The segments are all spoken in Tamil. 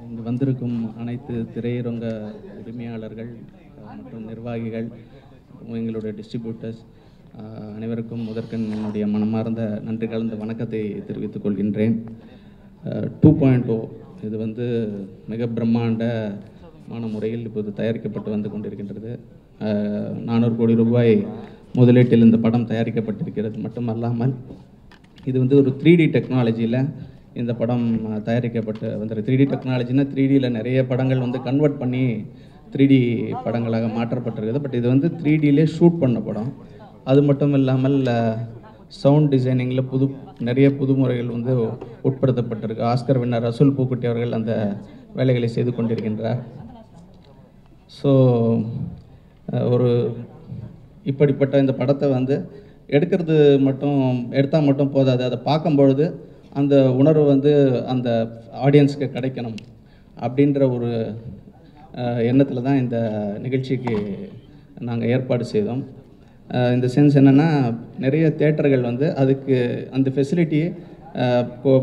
இங்கு வந்திருக்கும் அனைத்து திரையரங்க உரிமையாளர்கள் மற்றும் நிர்வாகிகள், எங்களுடைய டிஸ்ட்ரிபியூட்டர்ஸ் அனைவருக்கும் முதற்கண் என்னுடைய மனமார்ந்த நன்றி கலந்த வணக்கத்தை தெரிவித்துக் கொள்கின்றேன். 2.0 இது மிக பிரம்மாண்டமான முறையில் இப்போது தயாரிக்கப்பட்டு வந்து கொண்டிருக்கின்றது. 400 கோடி ரூபாய் முதலீட்டில் இந்த படம் தயாரிக்கப்பட்டிருக்கிறது. மட்டுமல்லாமல் இது ஒரு 3D டெக்னாலஜியில் இந்த படம் தயாரிக்கப்பட்டு வந்துருக்கு. 3D டெக்னாலஜினா 3Dயில் நிறைய படங்கள் கன்வெர்ட் பண்ணி 3D படங்களாக மாற்றப்பட்டிருக்குது. பட் இது 3Dயிலே ஷூட் பண்ண படம். அது மட்டும் இல்லாமல் சவுண்ட் டிசைனிங்கில் நிறைய புதுமுறைகள் உட்படுத்தப்பட்டிருக்கு. ஆஸ்கர் வின்னர் ரசூல் பூக்குட்டி அவர்கள் அந்த வேலைகளை செய்து கொண்டிருக்கின்றார். ஸோ ஒரு இப்படிப்பட்ட இந்த படத்தை எடுத்தால் மட்டும் போதாது. அதை பார்க்கும்பொழுது அந்த உணர்வு அந்த ஆடியன்ஸுக்கு கிடைக்கணும் அப்படின்ற ஒரு எண்ணத்தில் தான் இந்த நிகழ்ச்சிக்கு நாங்கள் ஏற்பாடு செய்தோம். இந்த சென்ஸ் என்னென்னா, நிறைய தேட்டர்கள் அதுக்கு அந்த ஃபெசிலிட்டியை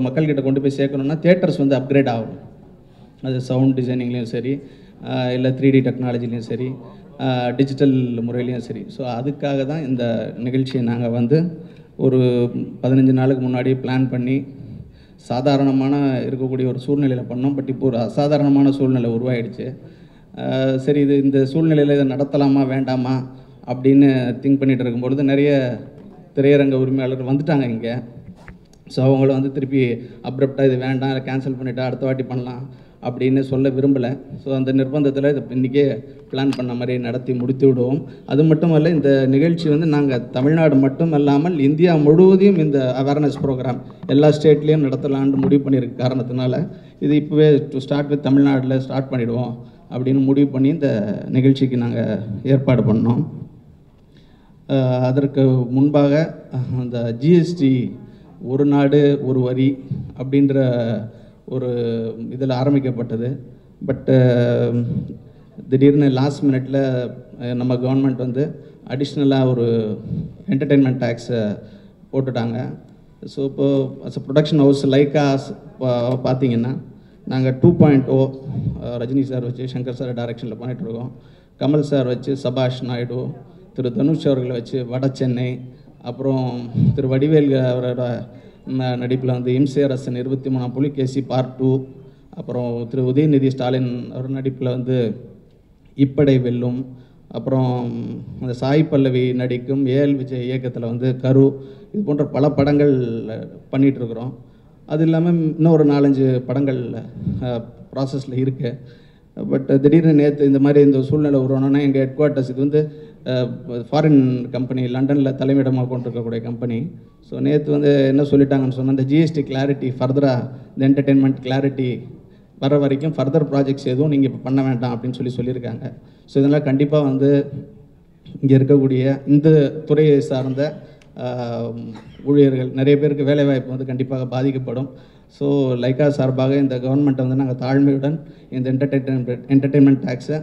மக்கள்கிட்ட கொண்டு போய் சேர்க்கணுன்னா தேட்டர்ஸ் அப்கிரேட் ஆகும். அது சவுண்ட் டிசைனிங்லேயும் சரி, இல்லை 3D டெக்னாலஜிலையும் சரி, டிஜிட்டல் முறையிலையும் சரி. ஸோ அதுக்காக தான் இந்த நிகழ்ச்சியை நாங்கள் ஒரு 15 நாளுக்கு முன்னாடி பிளான் பண்ணி சாதாரணமான இருக்கக்கூடிய ஒரு சூழ்நிலையில் பண்ணோம். பட் இப்போ ஒரு அசாதாரணமான சூழ்நிலை உருவாயிடுச்சு. சரி, இந்த சூழ்நிலையில் இதை நடத்தலாமா வேண்டாமா அப்படின்னு திங்க் பண்ணிகிட்டு இருக்கும்பொழுது நிறைய திரையரங்க உரிமையாளர்கள் வந்துட்டாங்க இங்கே. ஸோ அவங்கள திருப்பி அப்ரப்டாக இது வேண்டாம், இதை கேன்சல் பண்ணிவிட்டு அடுத்த வாட்டி பண்ணலாம் அப்படின்னு சொல்ல விரும்பலை. ஸோ அந்த நிர்பந்தத்தில் இதை இன்றைக்கே பிளான் பண்ண மாதிரி நடத்தி முடித்து விடுவோம். அது மட்டும் இல்லை, இந்த நிகழ்ச்சி நாங்கள் தமிழ்நாடு மட்டும் இல்லாமல் இந்தியா முழுவதையும் இந்த அவேர்னஸ் ப்ரோக்ராம் எல்லா ஸ்டேட்லேயும் நடத்தலான்னு முடிவு பண்ணியிருக்க காரணத்தினால இது இப்போவே ஸ்டார்ட் வித் தமிழ்நாட்டில் ஸ்டார்ட் பண்ணிவிடுவோம் அப்படின்னு முடிவு பண்ணி இந்த நிகழ்ச்சிக்கு நாங்கள் ஏற்பாடு பண்ணோம். அதற்கு முன்பாக அந்த ஜிஎஸ்டி ஒரு நாடு ஒரு வரி அப்படின்ற ஒரு இதில் ஆரம்பிக்கப்பட்டது. பட் திடீர்னு லாஸ்ட் மினிட்ல நம்ம கவர்மெண்ட் அடிஷ்னலாக ஒரு என்டர்டெயின்மெண்ட் டேக்ஸை போட்டுட்டாங்க. ஸோ இப்போது as a production house Lyca பார்த்தீங்கன்னா நாங்கள் 2.0 ரஜினி சார் வச்சு சங்கர் சார் டைரக்ஷனில் பண்ணிகிட்ருக்கோம். கமல் சார் வச்சு சபாஷ் நாயுடு, திரு தனுஷ் அவர்களை வச்சு வட சென்னை, அப்புறம் திரு வடிவேல் அவரோட நடிப்பில் இம்சேரசன் 23ஆம் புலிகேசி பார்ட் 2, அப்புறம் திரு உதயநிதி ஸ்டாலின் அவர் நடிப்பில் இப்படை வெல்லும், அப்புறம் அந்த சாய் பல்லவி நடிக்கும் ஏஎல் விஜய் இயக்கத்தில் கரு, இது போன்ற பல படங்கள் பண்ணிகிட்ருக்குறோம். அது இல்லாமல் இன்னும் ஒரு 4-5 படங்கள் ப்ராசஸில் இருக்குது. பட் திடீர்னு நேற்று இந்த மாதிரி இந்த சூழ்நிலை உருவானோன்னா எங்கள் ஹெட் குவார்ட்டர்ஸ் இது ஃபாரின் கம்பெனி, லண்டனில் தலைமையிடமாக கொண்டிருக்கக்கூடிய கம்பெனி. ஸோ நேற்று என்ன சொல்லிட்டாங்கன்னு சொன்னால், இந்த ஜிஎஸ்டி கிளாரிட்டி ஃபர்தராக இந்த என்டர்டெயின்மெண்ட் கிளாரிட்டி வர வரைக்கும் ஃபர்தர் ப்ராஜெக்ட்ஸ் எதுவும் நீங்கள் இப்போ பண்ண வேண்டாம் அப்படின்னு சொல்லியிருக்காங்க. ஸோ இதனால் கண்டிப்பாக இங்கே இருக்கக்கூடிய இந்த துறையை சார்ந்த ஊழியர்கள் நிறைய பேருக்கு வேலைவாய்ப்பு கண்டிப்பாக பாதிக்கப்படும். ஸோ லைக்கா சார்பாக இந்த கவர்மெண்ட்டை நாங்கள் தாழ்மையுடன் இந்த என்டர்டெயின்மெண்ட் டேக்ஸை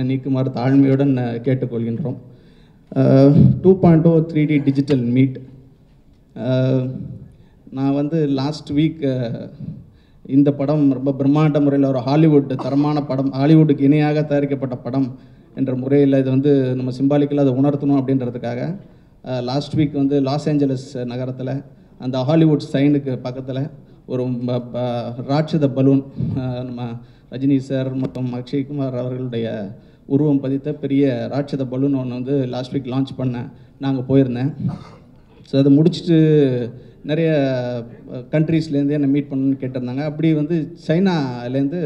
நீக்குமாறு தாழ்மையுடன் கேட்டுக்கொள்கின்றோம். 2.0 3D டிஜிட்டல் மீட். நான் லாஸ்ட் வீக் இந்த படம் ரொம்ப பிரம்மாண்ட முறையில் ஒரு ஹாலிவுட் தரமான படம், ஹாலிவுட்டுக்கு இணையாக தயாரிக்கப்பட்ட படம் என்ற முறையில் இது நம்ம சிம்பாலிக்கலாக அதை உணர்த்தணும் அப்படின்றதுக்காக லாஸ்ட் வீக் லாஸ் ஏஞ்சலஸ் நகரத்தில் அந்த ஹாலிவுட் சைனுக்கு பக்கத்தில் ஒரு ராட்சத பலூன், நம்ம ரஜினி சார் மற்றும் அக்ஷய்குமார் அவர்களுடைய உருவம் பதித்த பெரிய ராட்சத பலூன் ஒன்று லாஸ்ட் வீக் லான்ச் பண்ணேன். நாங்கள் போயிருந்தேன். ஸோ அதை முடிச்சுட்டு நிறைய கண்ட்ரீஸ்லேருந்து என்னை மீட் பண்ணணுன்னு கேட்டிருந்தாங்க. அப்படி சைனாலேருந்து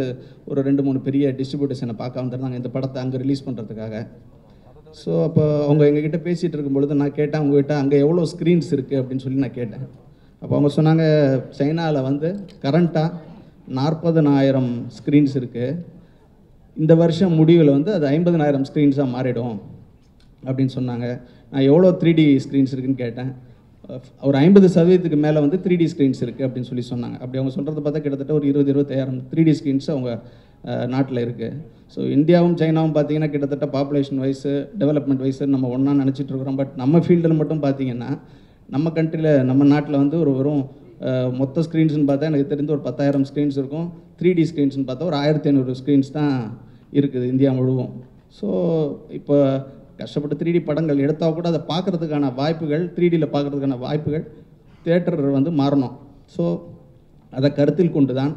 ஒரு 2-3 பெரிய டிஸ்ட்ரிபியூட்டர்ஸ் என்னை பார்க்க வந்திருந்தாங்க இந்த படத்தை அங்கே ரிலீஸ் பண்ணுறதுக்காக. ஸோ அப்போ அவங்க எங்ககிட்ட பேசிகிட்டு இருக்கும்பொழுது நான் கேட்டேன், அவங்ககிட்ட அங்கே எவ்வளோ ஸ்க்ரீன்ஸ் இருக்குது அப்படின்னு சொல்லி நான் கேட்டேன். அப்போ அவங்க சொன்னாங்க, சைனாவில் கரண்ட்டாக 40,000 ஸ்க்ரீன்ஸ் இருக்குது. இந்த வருஷம் முடிவில் அது 50,000 ஸ்க்ரீன்ஸாக மாறிடும் அப்படின்னு சொன்னாங்க. நான் எவ்வளோ 3D ஸ்க்ரீன்ஸ் இருக்குதுன்னு கேட்டேன். ஒரு 50% மேலே 3D ஸ்க்ரீன்ஸ் இருக்குது அப்படின்னு சொன்னாங்க. அப்படி அவங்க சொல்கிறத பார்த்தா கிட்டத்தட்ட ஒரு 20,000-25,000 3D ஸ்க்ரீன்ஸ் அவங்க நாட்டில் இருக்குது. ஸோ இந்தியாவும் சைனாவும் பார்த்திங்கன்னா கிட்டத்தட்ட பாப்புலேஷன் வைஸு டெவலப்மெண்ட் வைஸு நம்ம ஒன்றா நினச்சிட்ருக்குறோம். பட் நம்ம ஃபீல்டில் மட்டும் பார்த்திங்கன்னா நம்ம கண்ட்ரியில் நம்ம நாட்டில் ஒரு வெறும் மொத்த ஸ்க்ரீன்ஸ்னு பார்த்தா எனக்கு தெரிஞ்சு ஒரு 10,000 ஸ்க்ரீன்ஸ் இருக்கும். 3D ஸ்க்ரீன்ஸ்னு பார்த்தா ஒரு 1500 ஸ்க்ரீன்ஸ் தான் இருக்குது இந்தியா முழுவதும். ஸோ இப்போ கஷ்டப்பட்டு 3D படங்கள் எடுத்தால் கூட அதை பார்க்குறதுக்கான வாய்ப்புகள் 3Dயில் பார்க்குறதுக்கான வாய்ப்புகள் தியேட்டர் வந்து மாறணும். ஸோ அதை கருத்தில் கொண்டு தான்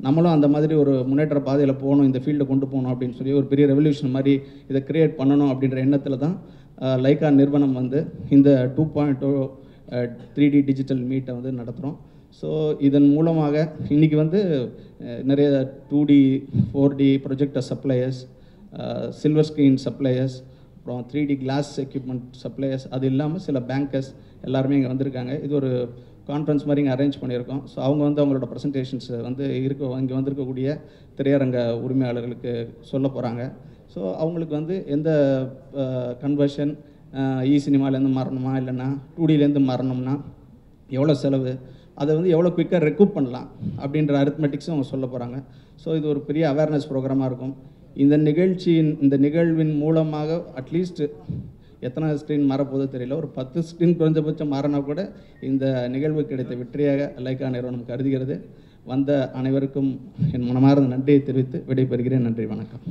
நம்மளும் அந்த மாதிரி ஒரு முன்னேற்ற பாதையில் போகணும், இந்த ஃபீல்டை கொண்டு போகணும் அப்படின்னு சொல்லி ஒரு பெரிய ரெவல்யூஷன் மாதிரி இதை க்ரியேட் பண்ணணும் அப்படின்ற எண்ணத்தில் தான் லைக்கா நிறுவனம் வந்து இந்த 2.0 3D டிஜிட்டல் மீட்டை வந்து நடத்துகிறோம். ஸோ இதன் மூலமாக இன்றைக்கி வந்து நிறைய 2D 4D projector suppliers, silver screen suppliers, அப்புறம் 3D கிளாஸ் எக்யூப்மெண்ட் சப்ளையர்ஸ், அது இல்லாமல் சில பேங்கர்ஸ் எல்லாருமே இங்கே வந்திருக்காங்க. இது ஒரு கான்ஃபரன்ஸ் மாதிரி இங்கே அரேஞ்ச் பண்ணியிருக்கோம். ஸோ அவங்க வந்து அவங்களோட ப்ரெசன்டேஷன்ஸ் வந்து இங்கே வந்திருக்கக்கூடிய திரையரங்க உரிமையாளர்களுக்கு சொல்ல போகிறாங்க. ஸோ அவங்களுக்கு வந்து எந்த கன்வர்ஷன் சினிமாலேருந்து மாறணுமா இல்லைன்னா 2Dலேருந்து மாறணும்னா எவ்வளோ செலவு, அதை வந்து எவ்வளோ குயிக்காக ரெக்கூப் பண்ணலாம் அப்படின்ற அரித்மெட்டிக்ஸும் அவங்க சொல்ல போகிறாங்க. ஸோ இது ஒரு பெரிய அவேர்னஸ் ப்ரோக்ராமாக இருக்கும். இந்த நிகழ்வின் மூலமாக அட்லீஸ்ட் எத்தனை ஸ்க்ரீன் மாறப்போதோ தெரியல, ஒரு 10 ஸ்க்ரீன் குறைஞ்சபட்சம் மாறினா கூட இந்த நிகழ்வு கிடைத்த வெற்றியாக லைக்கா நிறுவனம் கருதுகிறது. வந்த அனைவருக்கும் என் மனமார்ந்த நன்றியை தெரிவித்து விடைபெறுகிறேன். நன்றி, வணக்கம்.